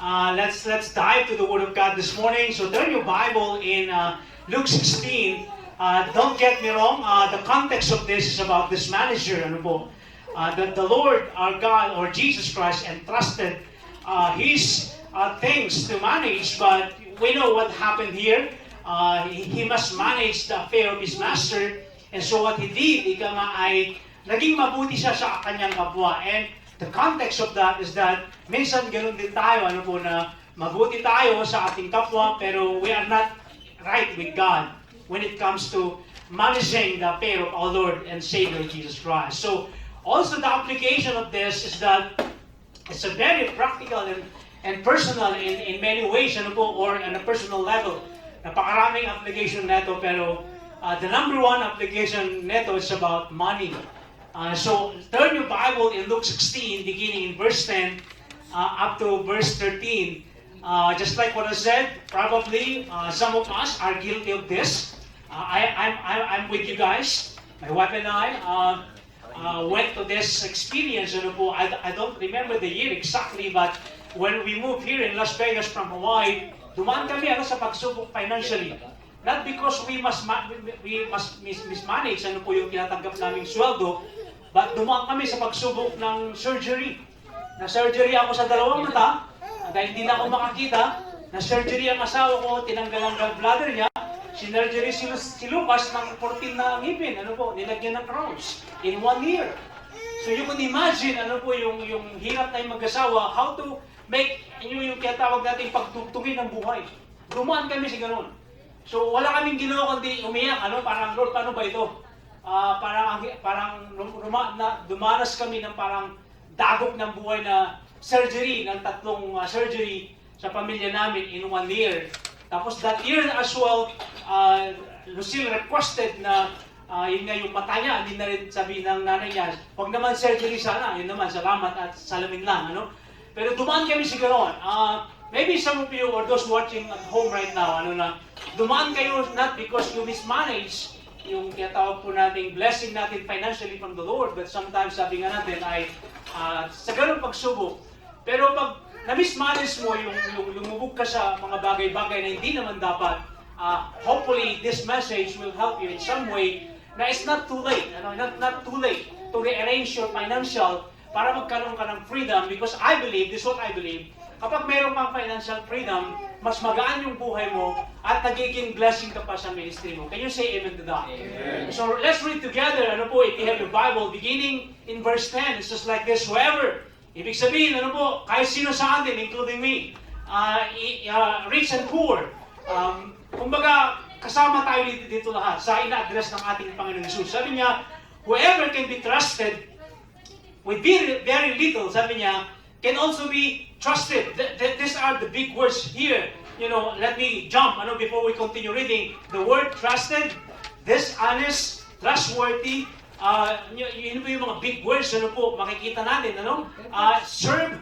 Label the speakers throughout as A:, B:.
A: Let's dive to the Word of God this morning. So turn your Bible in Luke 16. Don't get me wrong. The context of this is about this manager. Ano po? The Lord, our God, or Jesus Christ, entrusted His things to manage. But we know what happened here. He must manage the affair of his master. And so what he did, ika nga ay naging mabuti siya sa kanyang kapwa. And the context of that is that minsan ganun din tayo, ano po, na mabuti tayo sa ating kapwa, pero we are not right with God when it comes to managing the affair of our Lord and Savior Jesus Christ. So also the application of this is that it's a very practical and personal in many ways, ano po, or on a personal level. Napakaraming application neto, pero the number one application neto is about money. So turn your Bible in Luke 16, beginning in verse 10 up to verse 13. Just like what I said, probably some of us are guilty of this. I'm with you guys. My wife and I went to this experience. Ano po, I don't remember the year exactly, but when we moved here in Las Vegas from Hawaii, dumaan kami sa pagsubok financially. Not because we must mismanage ano po yung tinatanggap naming sweldo, but dumaan kami sa pagsubok ng surgery. Na-surgery ako sa dalawang mata, dahil hindi na ako makakita. Na-surgery ang asawa ko, tinanggal ang gallbladder niya. Sinurgery si Lucas ng 14 na ngipin, ano po, nilagyan ng crowns in 1 year. So you can imagine, ano po, yung hirap na yung mag-asawa, how to make yung tinatawag natin pagtugtugin ng buhay. Dumaan kami sa ganun. So wala kaming ginawa kundi umiyak, ano, parang, Lord, paano ba ito? Dumanas kami ng parang dagok ng buhay na surgery, ng 3 surgery sa pamilya namin in 1 year. Tapos that year as well, Lucille requested na yun nga yung mata niya, hindi na rin sabihin ng nanay niya, huwag naman surgery sana, yun naman, salamat at salamin lang, ano? Pero dumaan kami sa ganoon. Maybe some of you or those watching at home right now, ano na, dumaan kayo not because you mismanage yung tinatawag po nating blessing natin financially from the Lord, but sometimes sabi nga natin ay sa ganung pagsubok. Pero pag na-mismanage mo yung lumubog ka sa mga bagay-bagay na hindi naman dapat, hopefully this message will help you in some way na it's not too late, not too late to rearrange your financial para magkaroon ka ng freedom, because I believe, this is what I believe, kapag mayroon kang financial freedom, mas magaan yung buhay mo at nagiging blessing ka pa sa ministry mo. Can you say amen to that? Amen. So let's read together, ano po, if you have your Bible, beginning in verse 10, it's just like this, whoever, ibig sabihin, ano po, kahit sino sa atin, including me, rich and poor, kumbaga, kasama tayo dito lahat sa ina-address ng ating Panginoon Jesus. Sabi niya, whoever can be trusted with very little, sabi niya, can also be trusted. These are the big words here. You know, let me jump, before we continue reading. The word trusted, dishonest, trustworthy, yun po yung mga big words, makikita natin, serve,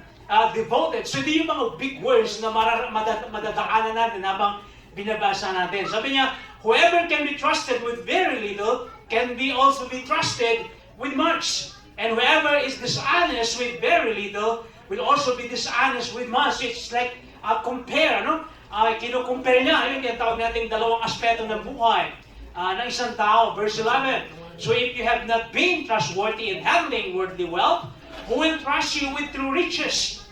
A: devoted. So, ito yung mga big words na madadaanan natin habang binabasa natin. Sabi niya, whoever can be trusted with very little can be also be trusted with much. And whoever is dishonest with very little will also be dishonest with much. It's like compare, kino-compare niya. Ayun, yung tawag natin dalawang aspeto ng buhay ng isang tao. Verse 11, so if you have not been trustworthy in handling worldly wealth, who will trust you with true riches?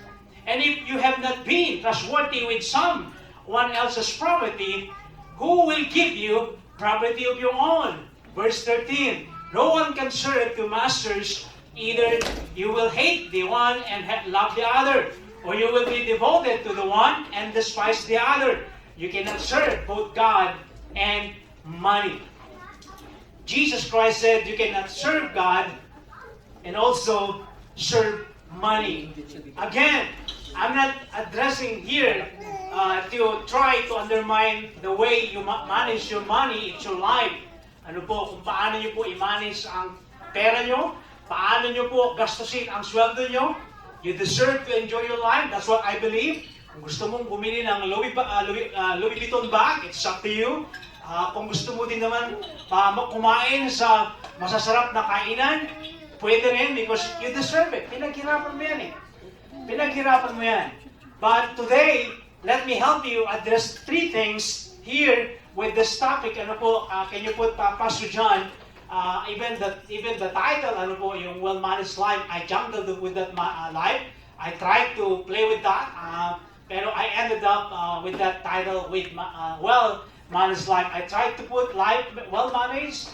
A: And if you have not been trustworthy with someone else's property, who will give you property of your own? Verse 13, no one can serve two masters. Either you will hate the one and love the other, or you will be devoted to the one and despise the other. You cannot serve both God and money. Jesus Christ said you cannot serve God and also serve money. Again, I'm not addressing here to try to undermine the way you manage your money in your life. Ano po, kung paano nyo po i-manage ang pera nyo, paano nyo po gastusin ang sweldo nyo. You deserve to enjoy your life. That's what I believe. Kung gusto mong bumili ng Louis Vuitton bag, it's up to you. Kung gusto mo din naman kumain sa masasarap na kainan, pwede rin because you deserve it. Pinaghirapan mo yan eh. Pinaghirapan mo yan. But today, let me help you address 3 things here with this topic. Ano po, can you put Pastor John, even the title, ano po, yung well-managed life, I jungled with that life. I tried to play with that, pero I ended up with that title, with well-managed life. I tried to put life well-managed,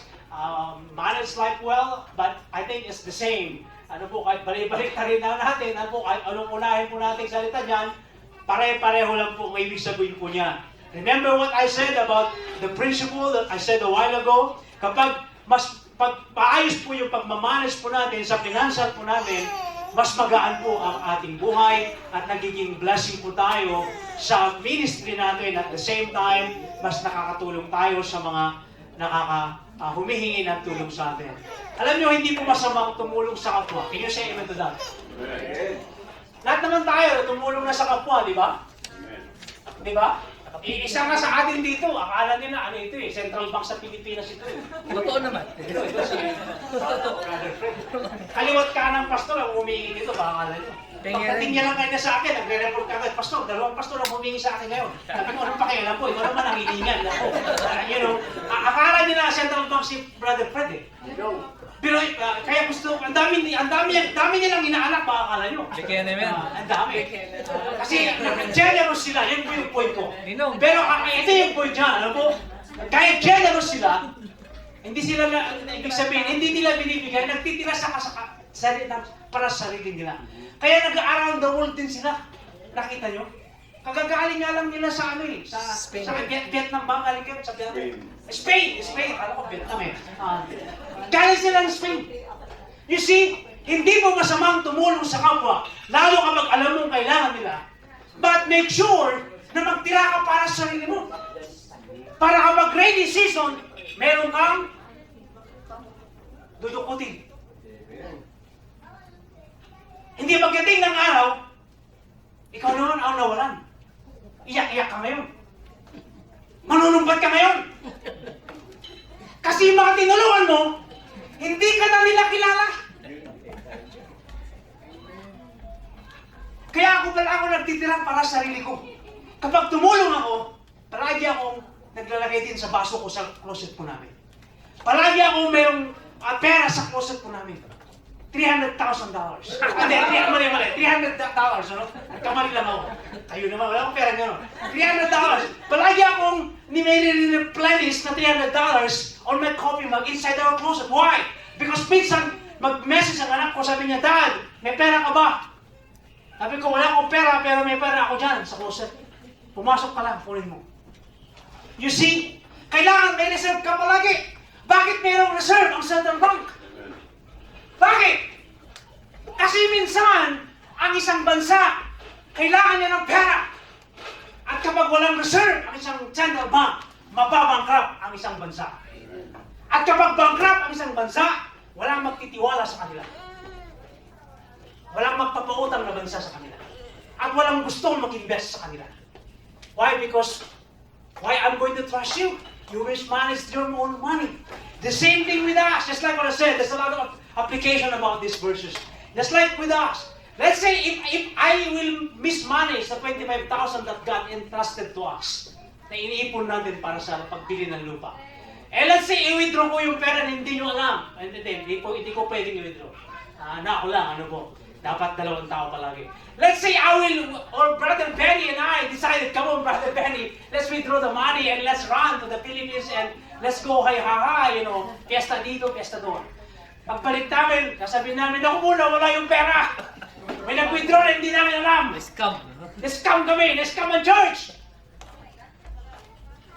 A: managed life well, but I think it's the same. Ano po, kahit balik-balik na rin na natin, ano po, kahit anong unahin po natin salita niyan, pare-pareho lang po ang ibig sabihin po niya. Remember what I said about the principle that I said a while ago? Kapag mas paayos po yung pagmamanage po natin sa financial po natin, mas magaan po ang ating buhay at nagiging blessing po tayo sa ministry natin. At the same time, mas nakakatulong tayo sa mga humihingi ng tulong sa atin. Alam niyo, hindi po masamang tumulong sa kapwa. Can you say amen to that? Lahat naman tayo tumulong na sa kapwa, di ba? Di ba? Isa nga sa atin dito, akala nila, ano ito Central Bank sa Pilipinas ito
B: Totoo naman.
A: Ito si Brother Fred. Kaliwat ka ng pastor ang humingi dito, baka akala nyo. Pagdating niya lang kanya sa akin, nagre-report ka agad, Pastor, 2 pastor ang humingi sa akin ngayon. Sabi ko, anong pakialam po? Ikaw naman ang hiningan. Akala nila Central Bank si Brother Fred Pero kaya gusto, ang dami nilang inaanak, baka akala nyo.
B: Bigyan naman.
A: Ang dami. Kasi generous sila, yun po yung point ko.
B: Ninong.
A: Pero ito yung point dyan, alam mo? Kaya generous sila, hindi sila, ibig sabihin, hindi nila binibigay, nagtitira sa para sa sarili nila. Kaya nag-around the world din sila. Nakita nyo? Kagagaling nga lang nila sa
B: Spain.
A: Sa Vietnam ba? Galing kayo sa Vietnam? Spain! Alam ko Vietnam Galing sila ng Spain. You see, hindi mo masamang tumulong sa kapwa, lalo kapag alam mong kailangan nila. But make sure na magtira ka para sa sarili mo. Para kapag rainy season, meron kang dudukutin. Hindi pagdating ng araw, ikaw naman ang nawalan. Iyak-iyak ka ngayon. Manunumbat ka ngayon. Kasi yung mga tinulungan mo, hindi ka na nila kilala. Kaya ako nagtitirang para sa sarili ko. Kapag tumulong ako, palagi akong naglalagay din sa baso ko sa closet po namin. Palagi akong mayroong pera sa closet po namin. $300,000. Hindi, mali. $300, ano? Kamali lang ako. Kayo naman, wala akong pera gano'n. $300. Palagi akong ni-replenish na $300 on my coffee mug inside our closet. Why? Because minsan, mag-message ang anak ko, sabi niya, Dad, may pera ka ba? Sabi ko, wala akong pera, pero may pera ako dyan sa closet. Pumasok ka lang, kunin mo. You see, kailangan may reserve ka palagi. Bakit mayroong reserve ang Central Bank? Bakit? Kasi minsan, ang isang bansa, kailangan niya ng pera. At kapag walang reserve ang isang Central Bank, mababangkrap ang isang bansa. At kapag bankrupt ang isang bansa, walang magtitiwala sa kanila. Walang magpapautang na bansa sa kanila. At walang gustong mag-invest sa kanila. Why? Because, why I'm going to trust you? You will manage your own money. The same thing with us. Just like what I said, there's a lot of application about these verses. Just like with us. Let's say if I will mismanage the 25,000 that God entrusted to us, na iniipon natin para sa pagbili ng lupa. Let's say i-withdraw ko yung pera na hindi nyo alam. Hindi ko pwedeng i-withdraw. Ako lang, ano po. Dapat 2 tao palagi. Let's say or Brother Benny and I decided, come on Brother Benny, let's withdraw the money and let's run to the Philippines and let's go ha-ha-ha, fiesta dito, fiesta doon. Pagbalik namin, sasabihin namin, ako muna, wala yung pera. May nag-withdraw na hindi namin alam. Scam kami, scam ang church.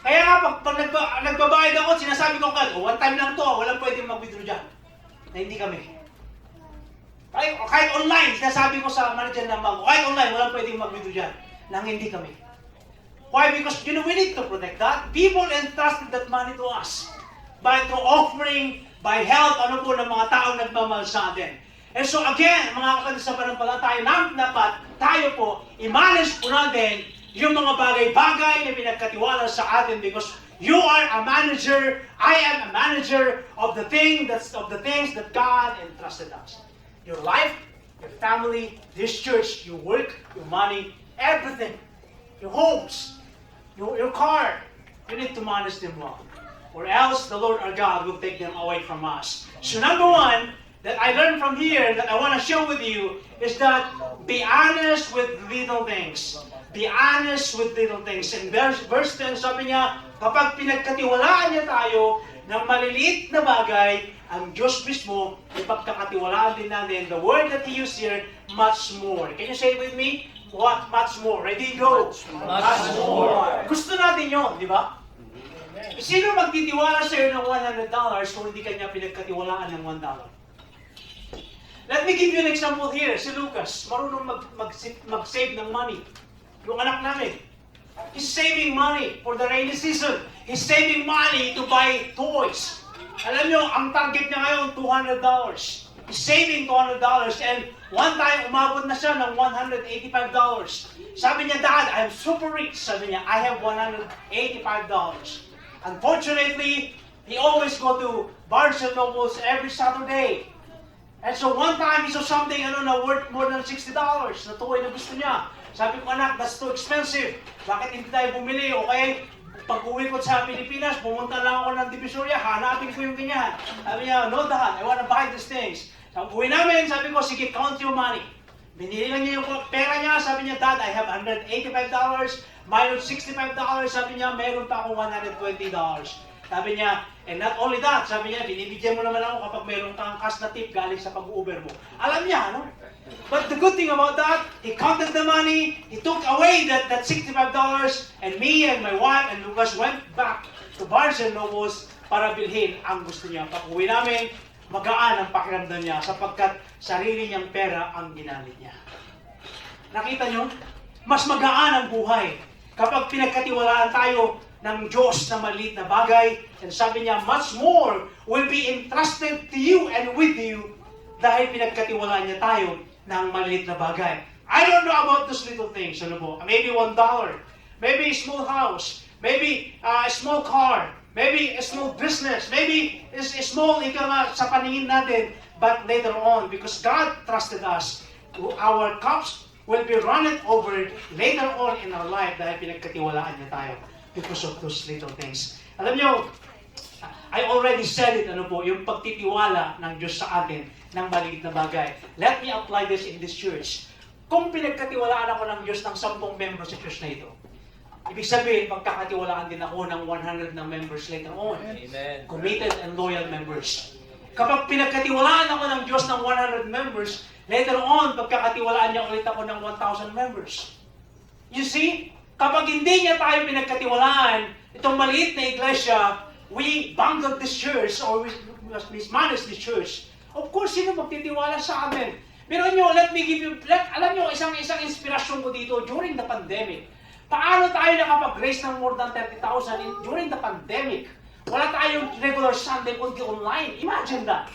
A: Kaya nga, pag nagbabayad ako, sinasabi ko agad, one time lang to, walang pwedeng mag-withdraw dyan. Na hindi kami. Kahit online, sinasabi ko sa manager ng bangko, kahit online, walang pwedeng mag-withdraw dyan. Nang hindi kami. Why? Because, we need to protect that. People entrusted that money to us. By through offering, by help, ng mga taong nagmamahal sa atin. And so again, mga kapatid sa pananampalataya, dapat tayo po, i-manage po natin yung mga bagay-bagay na pinagkatiwala sa atin because you are a manager, I am a manager of the things that God entrusted us. Your life, your family, this church, your work, your money, everything, your homes, your car, you need to manage them well. Or else the Lord our God will take them away from us. So number one, that I learned from here that I want to share with you is that be honest with little things. Be honest with little things. In verse 10, sabi niya, kapag pinagkatiwalaan niya tayo ng maliliit na bagay, ang Diyos mismo, ipagkakatiwalaan din natin. The word that He used here, much more. Can you say it with me? What? Much more. Ready? Go. Much more. Gusto natin yun, di ba? Sino magtitiwala sa'yo ng $100 kung hindi kanya pinagkatiwalaan ng $1? Let me give you an example here. Si Lucas, marunong mag-save ng money. Yung anak namin. He's saving money for the rainy season. He's saving money to buy toys. Alam nyo, ang target niya ngayon, $200. He's saving $200 and one time, umabot na siya ng $185. Sabi niya, Dad, I'm super rich. Sabi niya, I have $185. Unfortunately, he always go to Barnes & Nobles every Saturday. And so one time, he saw something, na worth more than $60 na toy na gusto niya. Sabi ko, anak, that's too expensive. Bakit hindi tayo bumili? Okay, pag-uwi ko sa Pilipinas, pumunta lang ako ng Divisoria, hanapin ko yung ganyan. Sabi niya, no, Dad, I wanna buy these things. Sa uwi namin, sabi ko, sige, count your money. Binili lang niya yung pera niya, sabi niya, Dad, I have $185, minus $65, sabi niya, meron pa akong $120. Sabi niya, and not only that, sabi niya, binibigyan mo naman ako kapag meron kang cash na tip galing sa pag-Uber mo. Alam niya, no? But the good thing about that, he counted the money, he took away that $65, and me and my wife and Lucas went back to Barnes & Nobles para bilhin ang gusto niya. Pag-uwi namin, magaan ang pakiramdam niya sapagkat sarili niyang pera ang ginamit niya. Nakita niyo? Mas magaan ang buhay kapag pinagkatiwalaan tayo ng Diyos na maliit na bagay. And sabi niya, much more will be entrusted to you and with you dahil pinagkatiwalaan niya tayo ng maliit na bagay. I don't know about those little things. Ano po? Maybe $1, maybe a small house, maybe a small car, maybe a small business, maybe a small sa paningin natin, but later on, because God trusted us, our cups will be running over later on in our life dahil pinagkatiwalaan niya tayo because of those little things. Alam niyo, I already said it, yung pagtitiwala ng Diyos sa atin ng maliit na bagay. Let me apply this in this church. Kung pinagkatiwalaan ako ng Diyos ng 10 members sa church na ito, ibig sabihin, pagkakatiwalaan din ako ng 100 na members later on.
B: Amen.
A: Committed and loyal members. Kapag pinagkatiwalaan ako ng Diyos ng 100 members, later on, pagkakatiwalaan niya ulit ako ng 1,000 members. You see? Kapag hindi niya tayo pinagkatiwalaan, itong maliit na iglesia, we bungled this church or we mismanaged this church. Of course, sino magtitiwala sa amin? Pero let me give you, alam nyo, isang inspirasyon ko dito during the pandemic. Paano tayo nakapag-raise ng more than 30,000 during the pandemic? Wala tayong regular Sunday kundi online. Imagine that.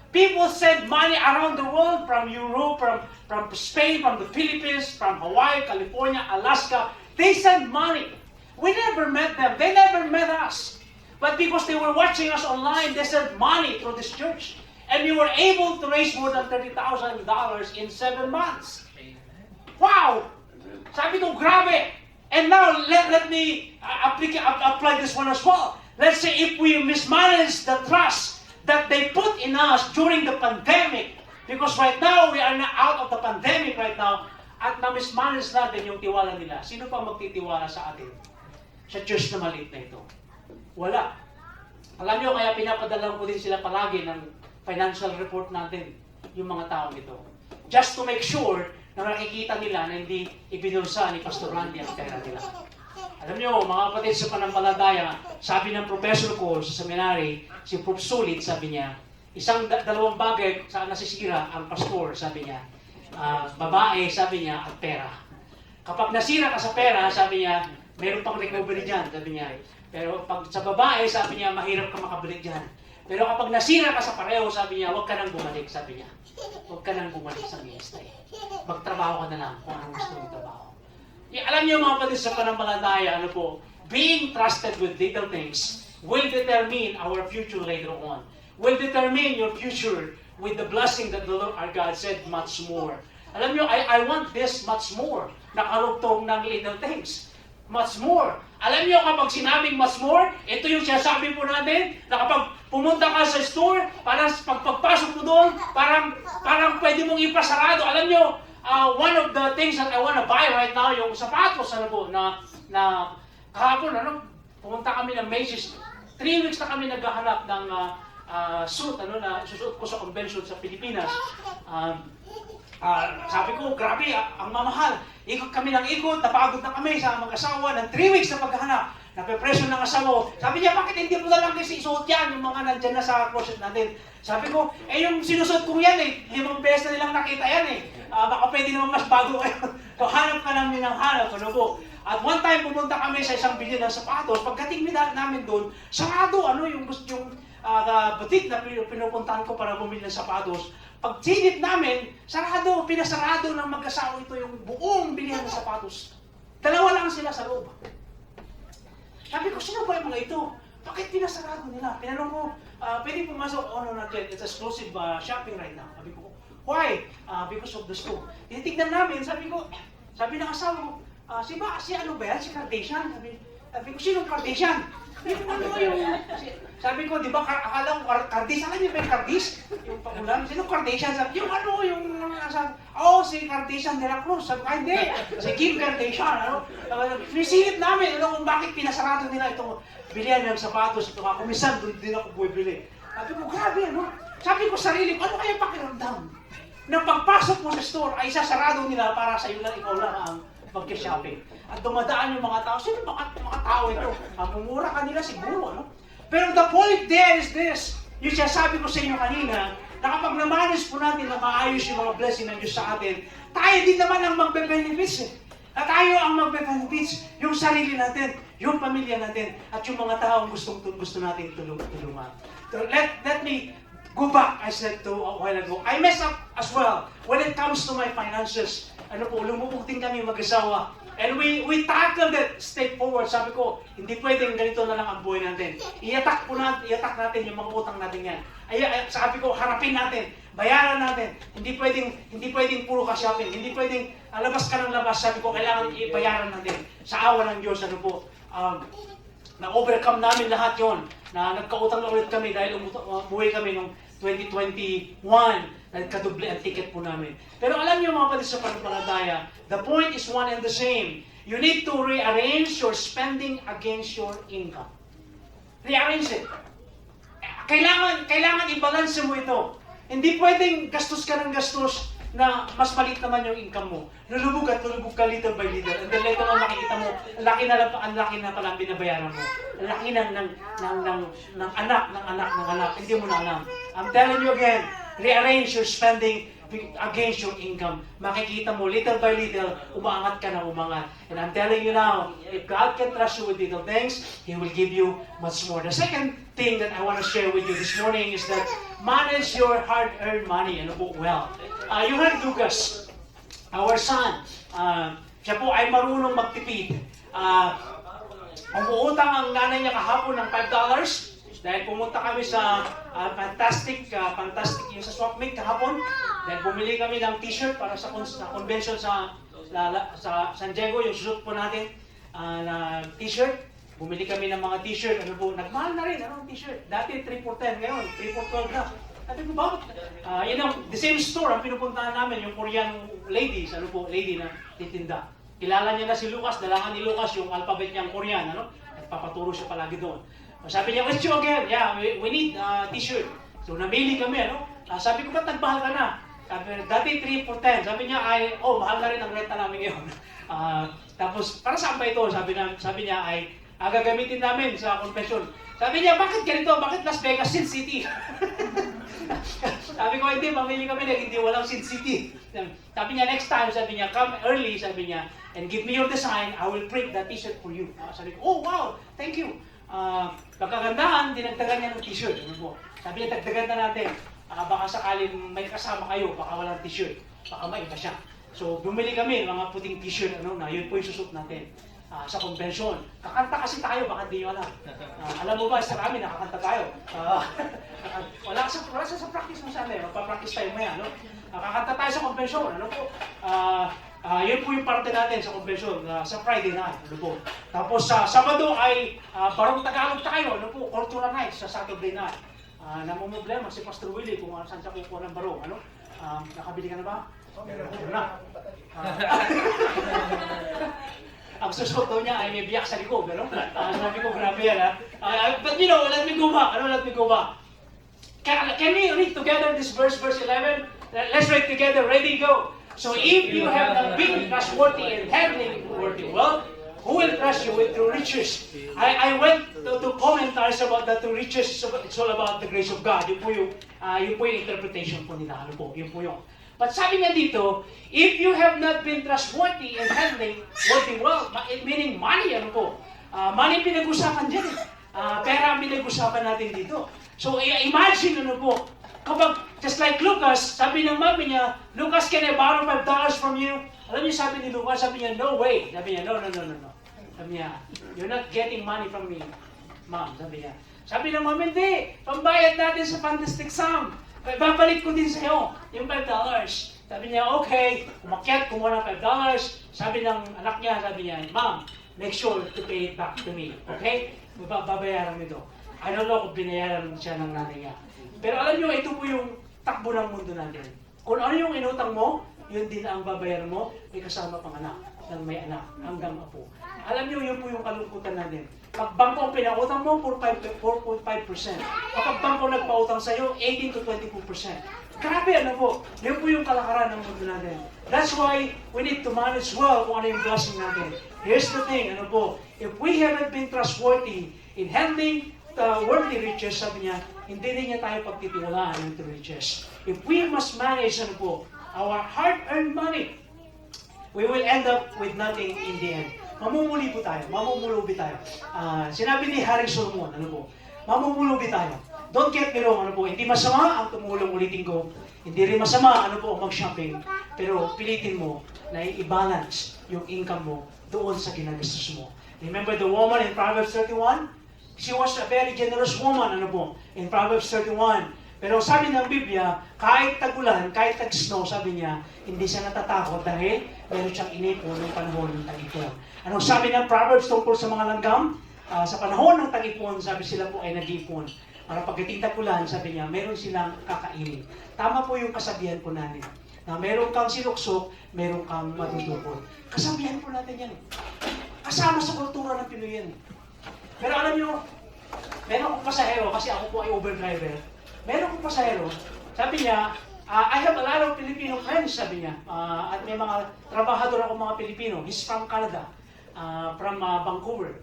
A: People send money around the world, from Europe, from Spain, from the Philippines, from Hawaii, California, Alaska. They send money. We never met them. They never met us. But because they were watching us online, they sent money through this church. And we were able to raise more than $30,000 in 7 months. Wow! Sabi ko, grabe! And now, let me apply this one as well. Let's say if we mismanage the trust that they put in us during the pandemic, because right now, we are not out of the pandemic right now, at na-mismanage natin yung tiwala nila. Sino pa magtitiwala sa atin? Sa church na maliit na ito? Wala. Alam nyo, kaya pinapadalan ko din sila palagi ng financial report natin, yung mga taong ito. Just to make sure na nakikita nila na hindi ibinulsa ni Pastor Randy ang pera nila. Alam nyo, mga kapatid sa pananampalataya, sabi ng professor ko sa seminary, si Prof. Sulit, sabi niya, dalawang bagay saan nasisira ang pastor, sabi niya. Babae, sabi niya, at pera. Kapag nasira ka sa pera, sabi niya, meron pang recovery dyan, sabi niya. Pero pag sa babae, sabi niya, mahirap ka makabalik dyan. Pero kapag nasira ka sa pareho, sabi niya, huwag ka nang bumalik, sabi niya. Huwag ka nang bumalik sa ministry. Magtrabaho ka na lang kung anong gusto mong trabaho. Alam niyo mga kapatid sa pananampalataya, being trusted with little things will determine our future later on. Will determine your future with the blessing that the Lord our God said much more. Alam niyo, I want this much more. nakarugtong ng little things. Much more. Alam niyo kapag sinabing much more, ito yung sinasabi po natin, na kapag pumunta ka sa store, parang pagpasok mo doon, parang pwede mong ipasarado. Alam niyo, one of the things that I want to buy right now, yung sapatos, ano po, na kahapon, pumunta kami ng Macy's. 3 weeks na kami naghahanap ng suit, na susuot ko sa convention sa Pilipinas. Sabi ko, grabe, ang mamahal. Ikot kami ng ikot, napagod na kami sa mag-asawa ng 3 weeks na paghahanap. Nape-pressure ng asawa ko. Sabi niya, bakit hindi mo na lang kasi isuot yan, yung mga nandyan na sa closet natin. Sabi ko, yung sinusuot kong yan 5 beses na nilang nakita yan baka pwede naman mas bago kayo. So, hanap ka namin ng hanap, ano po. At one time, pumunta kami sa isang bilhin ng sapatos. Pagdating namin doon, sarado, yung boutique na pinupuntahan ko para bumili ng sapatos. Pag sinip namin, pinasarado ng mag-asawa ito yung buong bilihan ng sapatos. 2 lang sila sa loob. Sabi ko, sino ba yung mga ito? Bakit pinasarado nila? Pinanong ko, pwede pumasok, it's exclusive shopping right now. Sabi ko, why? Because of the store. Tinitignan namin, sabi ng asawa ko, si ano ba yan? Si Kardashian? Sabi ko, sinong Kardashian? Sabi ko, di ba, akala ko Kardis, alam niyo ba yung Kardis? Yung pangulam, sino Kardashian? Sabi, si Kardashian de la Cruz. Sabi ko, hindi, si Kim Kardashian. Nisilip namin, kung bakit pinasarado nila itong bilihan ng sapatos. Ito nga, kumisan, doon din ako bumibili. Sabi ko, grabe, Sabi ko sarili ko, ano kaya pakiramdam? Na pagpasok mo sa store, ay sasarado nila para sa iyo lang, ikaw lang ang mag-shopping. At dumadaan yung mga tao. Sino mga tao ito? Mumura ka nila siguro, Pero the point there is this. Yung sinasabi ko sa inyo kanina, na kapag na-manage po natin na maayos yung mga blessing ng Diyos sa atin, tayo din naman ang magbe-benefits At tayo ang magbe-benefits, yung sarili natin, yung pamilya natin, at yung mga tao gusto natin tulungan. So let me go back, I said to a while ago. I mess up as well when it comes to my finances. Lumubog din kami mag-asawa. And we tackled it straightforward. Sabi ko, hindi pwedeng ganito na lang ang buhay natin. Iatak natin yung mga utang natin yan. Sabi ko, harapin natin, bayaran natin. Hindi pwedeng puro ka shopping. Hindi pwedeng labas ka ng labas. Sabi ko, kailangan ibayaran natin. Sa awa ng Diyos, na-overcome namin lahat yon. Na nagkautang na ulit kami dahil umuwi kami noong 2021. Nagkadubli ang ticket po namin. Pero alam niyo mga kapatid sa pananampalataya, the point is one and the same. You need to rearrange your spending against your income. Rearrange it. Kailangan i-balance mo ito. Hindi pwedeng gastos ka ng gastos na mas maliit naman yung income mo. Lulubog ka little by little. And then later on makikita mo, ang laki na pala ang binabayaran mo. Ang laki ng anak. Hindi mo na alam. I'm telling you again, rearrange your spending against your income. Makikita mo, little by little, umaangat ka na umangat. And I'm telling you now, if God can trust you with little things, He will give you much more. The second thing that I want to share with you this morning is that manage your hard-earned money well. You heard Lucas, our son. Siya po ay marunong magtipid. Umuutang ang nanay niya kahapon ng $5 dahil pumunta kami sa fantastic yung sa Swapmeet kahapon. Dahil bumili kami ng t-shirt para sa convention sa San Diego, yung suit po natin na t-shirt. Bumili kami ng mga t-shirt, nagmahal na rin, t-shirt. Dati 3 for 10, ngayon 3 for 12 na. Sabi ko, bakit? The same store ang pinupuntahan namin, yung Korean ladies, lady na titinda. Kilala niya na si Lucas, dalangan ni Lucas yung alphabet niyang Korean, Nagpapaturo siya palagi doon. Sabi niya, let's go again. Yeah, we need t-shirt. So, namili kami, sabi ko, ba't nagmahal ka na? Sabi niya, dati 3 for 10. Sabi niya, mahal na rin ang renta namin ngayon. Tapos, para saan ba ito? Sabi niya, gagamitin namin sa confession. Sabi niya, bakit ganito? Bakit Las Vegas, Sin City? Sabi ko, hindi, mamili kami na hindi walang Sin City. Sabi niya, next time, sabi niya, come early, sabi niya, and give me your design, I will print the t-shirt for you. Sabi ko, oh, wow, thank you. Pagkagandahan, dinagdagan niya ng t-shirt. Sabi niya, dagdagan na natin. Baka sakaling may kasama kayo, baka walang t-shirt. Baka may iba siya. So, bumili kami ng mga puting t-shirt, na yun po yung susot natin. Sa convention. Kakanta kasi tayo, baka di nyo alam. Alam mo ba, sa amin, nakakanta tayo. Wala sa practice mo sana, magpa-practice tayo maya, Kakanta tayo sa convention, Yun po yung parte natin sa convention, sa Friday night, ano po. Tapos sa Sabado ay Barong Tagalog tayo, ano po, Cultural Night sa Saturday night. Namumblema si Pastor Willie kung saan siya kukuha ng barong, ano? Nakabili ka na ba? Meron na. Ang susunod daw niya ay may biyak sa likod, ano? Sabi ko, grabe yan, ha? But you know, let me go back. Ano, let me go back. Can we read together this verse 11? Let's read together. Ready, go. So if you have not been trustworthy in handling worthy wealth, who will trust you with true riches? I went to commentaries about the true riches. It's all about the grace of God. Yun po yung interpretation po nila. Ano po? Yun po yung. But sabi niya dito, if you have not been trustworthy in handling worthy wealth, meaning money, ano po? Money pinag-usapan dyan. Pera ang pinag-usapan natin dito. So imagine, ano po, kapag, just like Lucas, sabi ng mami niya, Lucas, can I borrow $5 from you? Alam niyo, sabi ni Lucas, sabi niya, no way. Sabi niya, no. Sabi niya, you're not getting money from me, ma'am. Sabi niya. Sabi ng mami, hindi. Pambayad natin sa fantastic sum. Babalik ko din sa'yo, yung $5. Sabi niya, okay. Umakyat, kumuha ng $5. Sabi ng anak niya, sabi niya, ma'am, make sure to pay it back to me. Okay? Babayaran mo ito. I don't know kung binayaran siya ng nanay niya. Pero alam nyo, ito po yung takbo ng mundo natin. Kung ano yung inutang mo, yun din ang babayaran mo, may kasama pang anak, ng may anak, hanggang apo. Alam nyo, yun po yung kalungkutan natin. Pag bangko ang pinautang mo, 4.5%. Kapag bangko nagpautang sa'yo, 18 to 22%. Grabe, ano po? Yun po yung kalakaran ng mundo natin. That's why we need to manage well kung ano yung blessing natin. Here's the thing, ano po? If we haven't been trustworthy in handling worldly riches, sabi niya, hindi rin niya tayo pagtitiwalaan ng true riches. If we must manage, ano po, our hard-earned money, we will end up with nothing in the end. Mamumuli po tayo, mamumulubi tayo. Sinabi ni Harry Solomon, ano po, mamumulubi tayo. Don't get me wrong, ano po, hindi masama ang tumulong ulitin ko, hindi rin masama, ano po, mag-shopping, pero pilitin mo na i-balance yung income mo doon sa ginagastos mo. Remember the woman in Proverbs 31? She was a very generous woman, ano po, in Proverbs 31. Pero sabi ng Biblia, kahit tag-ulan, kahit tag-snow, sabi niya, hindi siya natatakot dahil meron siyang inipon ng panahon ng tag-ipon. Anong sabi ng Proverbs tungkol sa mga langgam? Sa panahon ng tag-ipon, sabi sila po ay nag-ipon. Para pagdating tag-ulan, sabi niya, meron silang kakainin. Tama po yung kasabihan po natin. Na meron kang sinuksok, meron kang matutupon. Kasabihan po natin yan. Kasama sa kultura ng Pinoy yan. Pero alam nyo, meron akong pasahero, kasi ako po ay Uber driver. Meron akong pasahero, sabi niya, I have a lot of Filipino friends, sabi niya. At may mga trabahador ako mga Pilipino. He's from Canada, from Vancouver.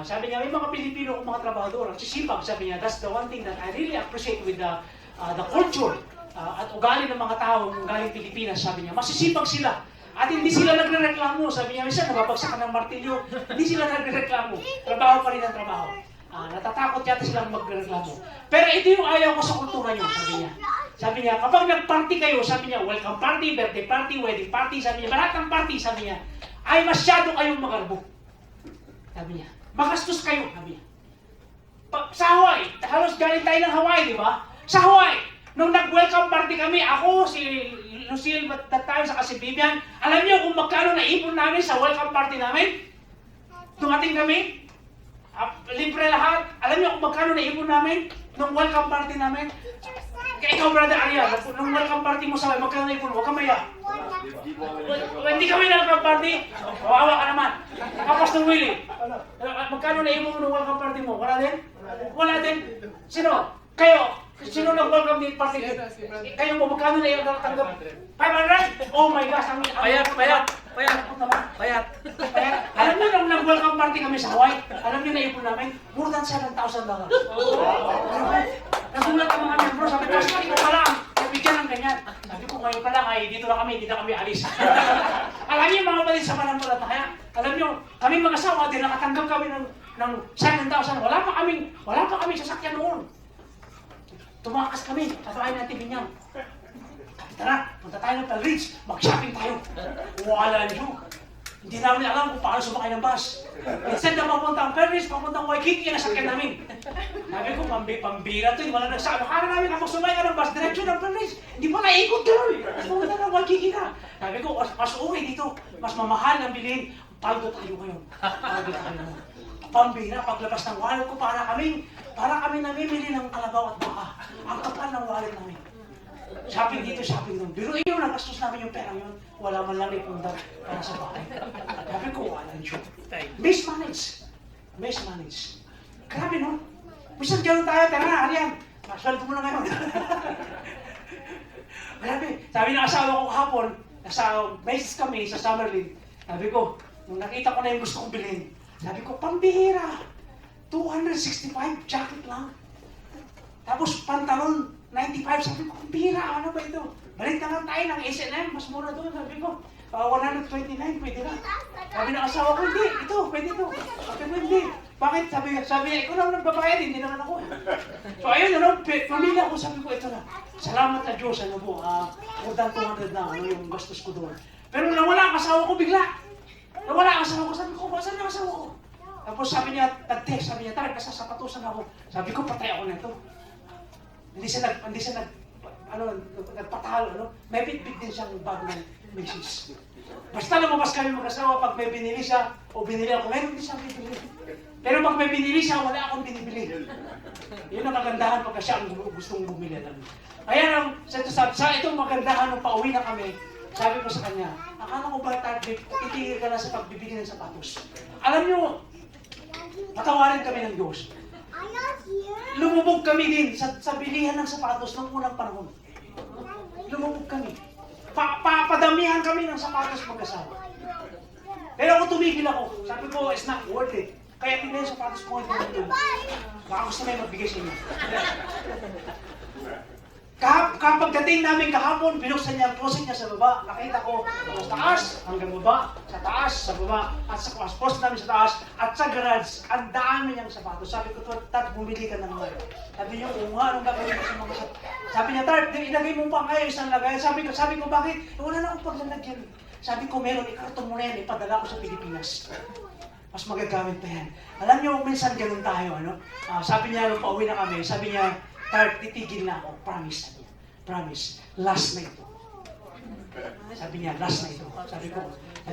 A: Sabi niya, may mga Pilipino akong mga trabahador. Ang sisipag, sabi niya, that's the one thing that I really appreciate with the culture at ugali ng mga tao galing Pilipinas, sabi niya. Masisipag sila. At hindi sila nagre-reklamo. Sabi niya, minsan nababagsakan ng martilyo, hindi sila nagre-reklamo. Trabaho pa rin ang trabaho. Natatakot yata silang magre-reklamo. Pero ito yung ayaw ko sa kultura niyo, sabi niya. Sabi niya, kapag nag-party kayo, sabi niya, welcome party, birthday party, wedding party, sabi niya, lahat ng party, sabi niya, ay masyado kayong magarbo. Sabi niya, magastos kayo, sabi niya. Sa Hawaii, halos galing tayo ng Hawaii, di ba? Sa Hawaii, nung nag-welcome party kami, ako, si Lucille, that time, sa si Vivian, alam niyo kung magkano naipon namin sa welcome party namin? Dumating kami, libre lahat. Alam niyo kung magkano naipon namin nung welcome party namin? Kaya ikaw, Brother Arya, nung welcome party mo sa magkano naipon? Huwag ka maya. Hindi kami na welcome party. Kawawa ka naman. Pastor Willie, magkano naipon mo nung welcome party mo? Wala din? Wala din. Sino? Kayo? Sino nag-welcome din party? Kayo mo, magkano na yung tanggap? 500? Oh my gosh, payat. Alam niyo nung nag-welcome party kami sa Hawaii, alam niyo na ipon namin, more than $7,000. Nagulat ang mga membro, sabi ko, sabi ko pa lang, nabigyan ng ganyan. Sabi ko, ngayon pa lang, ay dito na kami, hindi na kami alis. Alam niyo mga kapatid sa pananampalataya, alam niyo, kami mag-asawa din, nakatanggap kami ng $7,000. Wala pa kami sasakyan noon. Tumakas kami, sa bahay natin Binyang. Tara, punta tayo ng Ridge, mag-shopping tayo. Wala nyo. Hindi namin alam kung paano sumakay ng bus. Instead na papuntang Pernis, papuntang Waikiki, nasakyan namin. Sabi ko, pambira to, wala nagsabi. Akala namin kapag sumakay ka ng bus, diretsyo ng Pernis. Hindi pa naikot ka rin. Mas maganda ng Waikiki ka. Sabi ko, mas okay dito. Mas mamahal ang bilhin. Paldo tayo ngayon. Paldo tayo. Pambira, paglabas ng wallet ko, para kami namimili ng kalabaw at baka. Ang kapal ng wallet namin. Shopping dito, shopping doon. Pero yun, nagastos namin yung pera yun. Wala man lang ipundar para sa bahay. Sabi ko, wala yun siya. Mismanage. Mismanage. Grabe, no? Minsan gano'n tayo, tara na, Arian. Masweldo mo na ngayon. Grabe. Sabi ng asawa ko kahapon, nasa basis kami sa Summerlin. Sabi ko, nung nakita ko na yung gusto kong bilhin, sabi ko, pambihira. 265 jacket lang. Tapos pantalon, 95. Sabi ko, pambihira, ano ba ito? Balik na lang tayo ng S&M, mas mura doon. Sabi ko, 129, pwede na. Sabi ng asawa ko, hindi, ito, pwede ito. Sabi ko, hindi. Bakit? Sabi niya, ikaw lang nagbabayad, hindi naman ako. So ayun, pamilya ko, sabi ko, ito na. Salamat sa Diyos, ano po, more than 200 na, ano yung gastos ko doon. Pero nawala ang asawa ko bigla. Nawala ang asawa ko, sabi ko, saan ang asawa ko? Tapos sabi niya, nag-text, sabi niya, tayo, kasasapatusan ako. Sabi ko, patay ako nito. Hindi siya nagpatalo, may bitbit din siyang bag ng Macy's. Basta lumabas kami mag-asawa, pag may binili siya, o binili ako, meron din siyang binili. Pero pag may binili siya, wala akong binibili. Yun ang kagandahan pagka siya ang gustong bumili. Kaya sa itong magandahan nung pauwi na kami, sabi ko sa kanya, akala ko ba titigil ka na sa pagbibili ng sapatos? Alam niyo, patawarin kami ng Diyos. Lumubog kami din sa bilihan ng sapatos ng unang panahon. Lumubog kami. Padamihan kami ng sapatos mag-asawa. Pero ako tumigil ako. Sabi ko, it's not worth it. Kaya tingnan yung sapatos ko ngayon. Baka gusto na yung magbigay sa inyo. Kapag dating namin kahapon, binuksan niya ang closet niya sa baba. Nakita ko sa taas, hanggang baba, sa taas, sa baba, at sa closet namin sa taas, at sa garage, ang dami niyang sapatos. Sabi ko, Tat, bumili ka ng mga. Sabi niya, oo nga, anong gagawin ko sa mga sapatos? Sabi niya, Tat, ilagay mo pa kayo isang lagay. Sabi ko, bakit? Wala na akong paglalagyan. Sabi ko, meron, ikarton mo na yan, ipadala ko sa Pilipinas. Mas magagamit pa yan. Alam niyo, minsan ganun tayo, ano? Sabi niya, nung pauwi na kami, sabi niya, Tart, titigil na ako. Promise. Promise. Last na ito. Sabi niya, last na ito. Sabi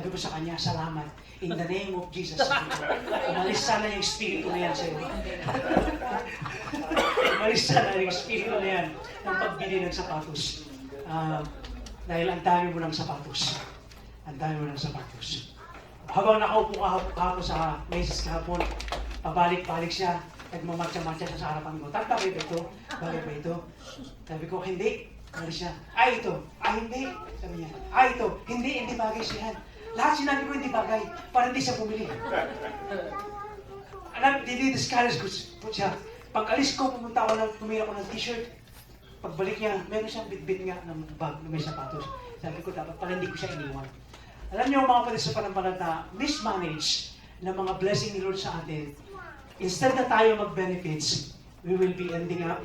A: ko sa kanya, salamat. In the name of Jesus. Umalis sana yung spirito na yan sa'yo. Umalis sana yung spirito na yan ng pagbili ng sapatos. Dahil ang dami mo ng sapatos. Ang dami mo ng sapatos. Habang nakaupo ako sa meses kahapon, pabalik-balik siya. Nagmamatsa-matsa siya sa harapan ko. Tata ba ito? Bagay ba ito? Sabi ko, hindi. Sabi siya, ay ito. Ay hindi. Sabi niya, ay ito. Hindi bagay siya. Lahat sinabi ko hindi bagay. Para hindi siya bumili. Alam, dinidiscourage ko siya. Pag alis ko, pumunta ako tumira ko ng t-shirt. Pagbalik niya, meron siyang bit-bit nga ng bag na may sapatos. Sabi ko, dapat pala hindi ko siya iniwan. Alam niyo mga kapatid sa pananampalataya, mismanage ng mga blessing ni Lord sa atin. Instead na tayo mag-benefits, we will be ending up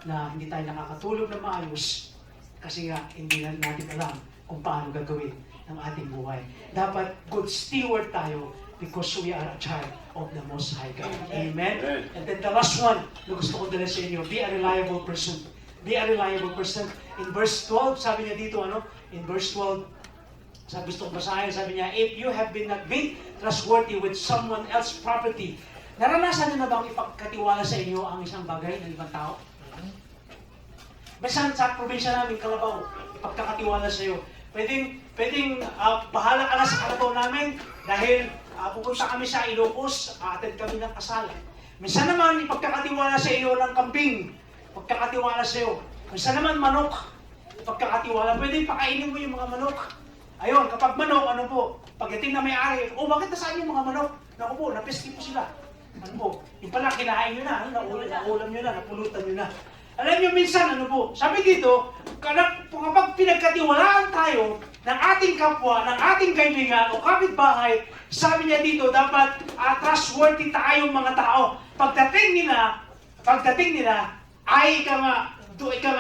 A: na hindi tayo nakakatulog na maayos kasi nga hindi na natin alam kung paano gagawin ng ating buhay. Dapat good steward tayo because we are a child of the Most High God. Amen? And then the last one na gusto ko dala sa inyo, be a reliable person. Be a reliable person. In verse 12, sabi niya dito, in verse 12, gusto ko basahin, sabi niya, if you have been not been trustworthy with someone else's property, naranasan niyo na bang ipagkatiwala sa inyo ang isang bagay ng ibang tao? Basta sa probinsya namin, Kalabaw, ipagkakatiwala sa iyo. Pwedeng bahala ka na sa Kalabaw namin dahil pupunta kami sa Ilocos, attend kami ng kasal. Minsan naman, ipagkakatiwala sa iyo ng kambing, ipagkakatiwala sa iyo. Minsan naman, manok, ipagkakatiwala. Pwedeng pakainin mo yung mga manok. Ayun, kapag manok, pagdating na may-ari, bakit nasaan yung mga manok? Naku po, napiski po sila. Yung pala, kinain nyo na, naulam nyo na, napulutan nyo na. Alam nyo minsan, sabi dito, kapag pinagkatiwalaan tayo ng ating kapwa, ng ating kaibigan o kapitbahay, sabi niya dito, dapat trustworthy tayong mga tao. Pagdating nila, ay ika nga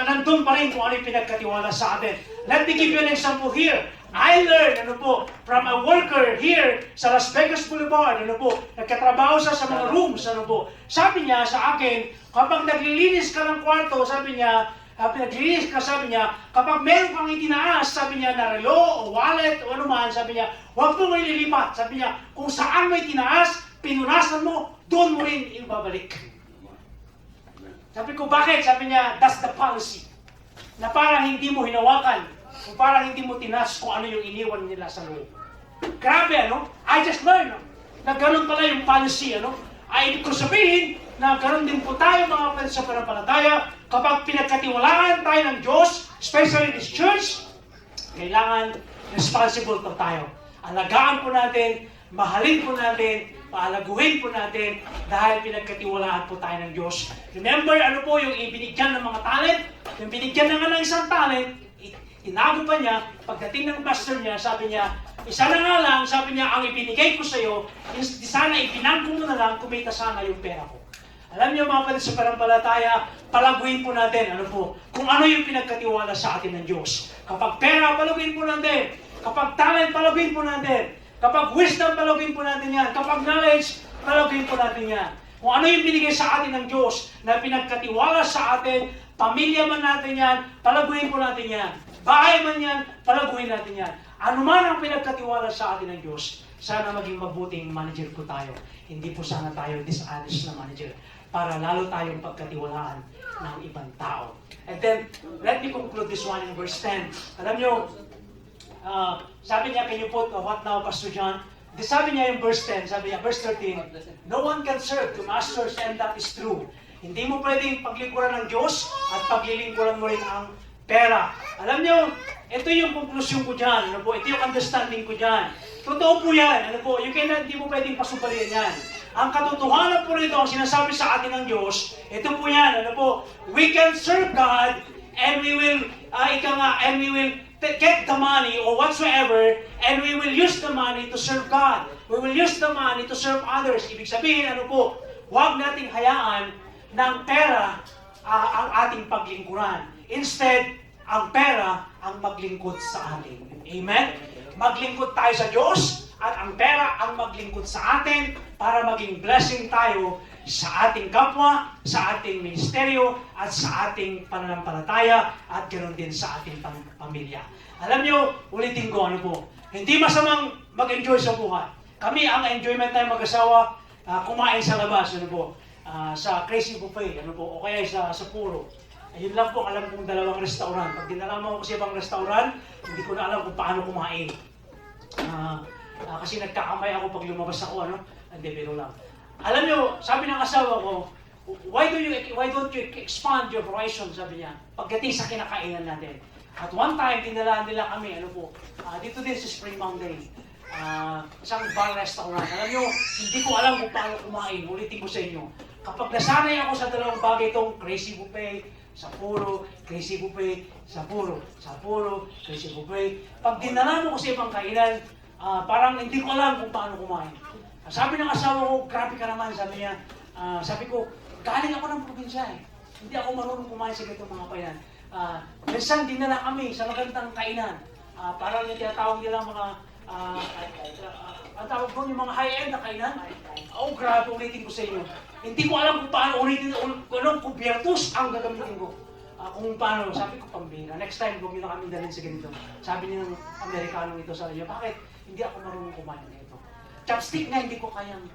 A: nandun pa rin kung ano yung pinagkatiwala sa atin. Let me give you an example here. I learned, from a worker here sa Las Vegas Boulevard, nagkatrabaho siya sa mga rooms, Sabi niya sa akin, kapag naglilinis ka ng kwarto, sabi niya, kapag meron kang itinaas, sabi niya, na relo o wallet o anuman, sabi niya, huwag mo ililipat. Sabi niya, kung saan may tinaas, pinunasan mo, doon mo rin ibabalik. Sabi ko, bakit? Sabi niya, that's the policy. Na parang hindi mo hinawakan, o parang hindi mo tinas kung ano yung iniwan nila sa loob. Grabe, I just learned, na ganun pala yung policy, Ay, ibig ko sabihin, na ganun din po tayo mga kapatid sa pananampalataya, kapag pinagkatiwalaan tayo ng Diyos, especially this church, kailangan responsible po tayo. Alagaan po natin, mahalin po natin, paalaguhin po natin dahil pinagkatiwalaan po tayo ng Diyos. Remember, yung ibinigyan ng mga talent, yung binigyan na nga ng isang talent, tinago pa niya, pagdating ng pastor niya, sabi niya, isa na nga lang, sabi niya, ang ibinigay ko sa iyo, sana ipinangko mo na lang, kumita sana yung pera ko. Alam niyo mga kapatid sa pananampalataya, palaguin po natin, kung ano yung pinagkatiwala sa atin ng Diyos. Kapag pera, palaguin po natin. Kapag talent, palaguin po natin. Kapag wisdom, palaguin po natin yan. Kapag knowledge, palaguin po natin yan. Kung ano yung binigay sa atin ng Diyos na pinagkatiwala sa atin, pamilya man natin yan, palaguin po natin yan. Bahay man yan, palaguin natin yan. Ano man ang pinagkatiwala sa atin ng Diyos, sana maging mabuting manager po tayo. Hindi po sana tayo dishonest na manager para lalo tayong pagkatiwalaan ng ibang tao. And then, let me conclude this one in verse 10. Alam nyo, sabi niya, can you put what now, Pastor John? Sabi niya yung verse 10, sabi niya, verse 13, no one can serve two masters and that is true. Hindi mo pwedeng paglingkuran ng Diyos at paglilingkuran mo rin ang pera. Alam niyo, ito yung conclusion ko dyan. Ito yung understanding ko dyan. Totoo po yan. Hindi mo pwedeng pasubalian yan. Ang katotohanan po rito, ang sinasabi sa atin ng Diyos, ito po yan. We can serve God and we will, get the money or whatsoever and we will use the money to serve God. We will use the money to serve others. Ibig sabihin, huwag nating hayaan ng pera ang ating paglingkuran. Instead, ang pera ang maglingkod sa atin. Amen? Maglingkod tayo sa Diyos at ang pera ang maglingkod sa atin para maging blessing tayo sa ating kapwa, sa ating ministeryo, at sa ating pananampalataya, at ganoon din sa ating pamilya. Alam nyo, ulitin ko, hindi masamang mag-enjoy sa buhay. Kami, ang enjoyment tayo mag-asawa, kumain sa labas, sa Crazy Buffet, o kaya sa Puro. Ayun lang po, alam kong dalawang restaurant. Pag dinalaman ko sa ibang restaurant, hindi ko na alam kung paano kumain. Kasi nagkakamay ako pag lumabas ako, Hindi, pero lang. Alam nyo, sabi ng asawa ko, why don't you expand your horizon, sabi niya, pagdating sa kinakainan natin. At one time, dinalaan nila kami, dito din sa Spring Mountain, isang bar restaurant. Alam nyo, hindi ko alam kung paano kumain, ulitin ko sa inyo. Kapag nasanay ako sa dalawang bagay itong Crazy Buffet, sa Puro, Crazy Buffet, sa Puro, Crazy Buffet, pag dinalaan mo ko sa ibang kainan, parang hindi ko alam kung paano kumain. Sabi ng asawa ko, grabe ka naman, sabi niya. Sabi ko, galing ako ng probinsya eh. Hindi ako marunong kumain sa ganitong mga kainan. Minsan dinala kami sa magandang kainan. Parang yung tinatawag nila mga, ang tawag doon yung mga high-end na kainan. Grabe, ulitin ko sa inyo. Hindi ko alam kung paano ulitin, anong kubyertos ang gagamitin ko. Kung paano, sabi ko, pambira. Next time, huwag nyo na kami dalhin sa ganito. Sabi niyo ng Amerikanong ito sa inyo, bakit? Hindi ako marunong kumain ng ito. Chopstick na hindi ko kayang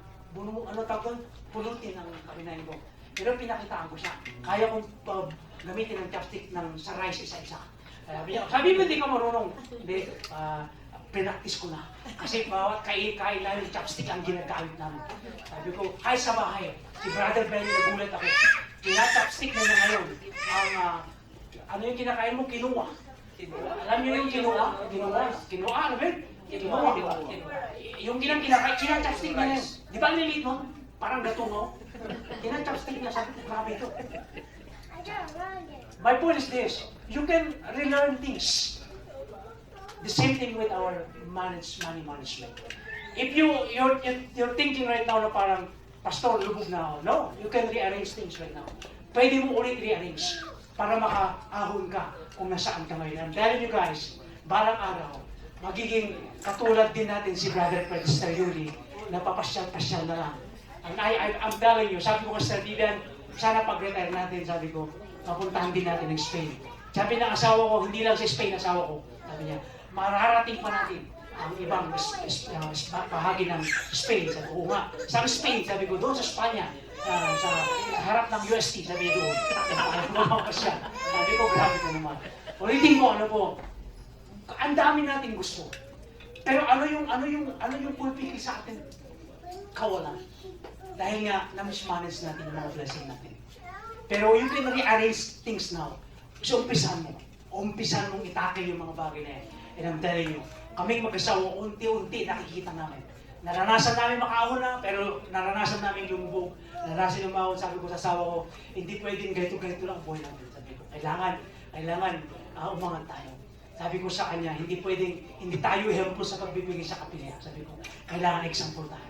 A: pulutin ang kaminain ko. Pero pinakitaan ko siya. Kaya kong gamitin ng chopstick sa rice isa-isa. Sabi mo hindi ka marunong. Hindi, pinaktis ko na. Kasi bawat kain namin chopstick ang ginagamit namin. Sabi ko, hi sa bahay. Si Brother Benny nagulat ako. Kina-chopstick na niya ngayon. Ano yung kinakain mo? Kinuha. Alam niyo yung kinuha? Kinuha, ano ba? Yung kinachopstick na yun. Di ba ang lilit mo? Parang gato mo. Kinachopstick na, sabi ko, grabe ito. My point is this, you can relearn things. The same thing with our money management. If you're thinking right now na parang, Pastor, lubog na ako. No, you can rearrange things right now. Pwede mo ulit rearrange para makaahon ka kung nasaan ka ngayon. I'm telling you guys, balang araw, magiging katulad din natin si Brother Fred Yuri na papasyal-pasyal na lang. And I'm telling you, sabi ko kay Sir Vivian, sana pag-retire natin, sabi ko, mapuntahan din natin ng Spain. Sabi ng asawa ko, hindi lang sa Spain asawa ko. Sabi niya, mararating pa natin ang ibang bahagi ng Spain. Sabi ko, oo nga. Sa Spain, sabi ko, doon sa Espanya, sa harap ng UST, sabi niya doon. Sabi ko, grabe ko naman. Ulitin ko, ano po, ang dami natin gusto. Pero ano yung pulpili sa atin? Kawalan. Dahil nga, na-mismanage natin yung mga blessing natin. Pero you can rearrange things now. So, umpisan mong itakil yung mga bagay na yan. And I'm telling you, kaming mag-asawa, unti-unti nakikita namin. Naranasan namin makaahon na, pero naranasan namin lumubog. Naranasan lumahon, sabi ko sa asawa ko, hindi pwedeng ganito-ganito lang buhay natin. Sabi ko, kailangan umangat tayo. Sabi ko sa kanya, hindi tayo ehemplo sa pagbibigay sa kapilya. Sabi ko, kailangan example tayo.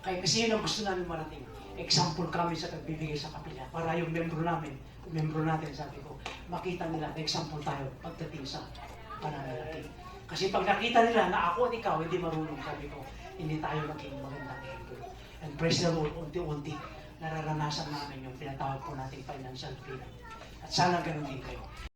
A: Kasi yun ang gusto namin marating. Example kami sa pagbibigay sa kapilya. Para yung membro natin, sabi ko, makita nila, example tayo pagdating sa pananalangin. Kasi pag nakita nila na ako at ikaw hindi marunong, sabi ko, hindi tayo maging magandang ehemplo. And praise the Lord, unti-unti, nararanasan namin yung pinatawag po nating financial freedom. At sana ganun din kayo.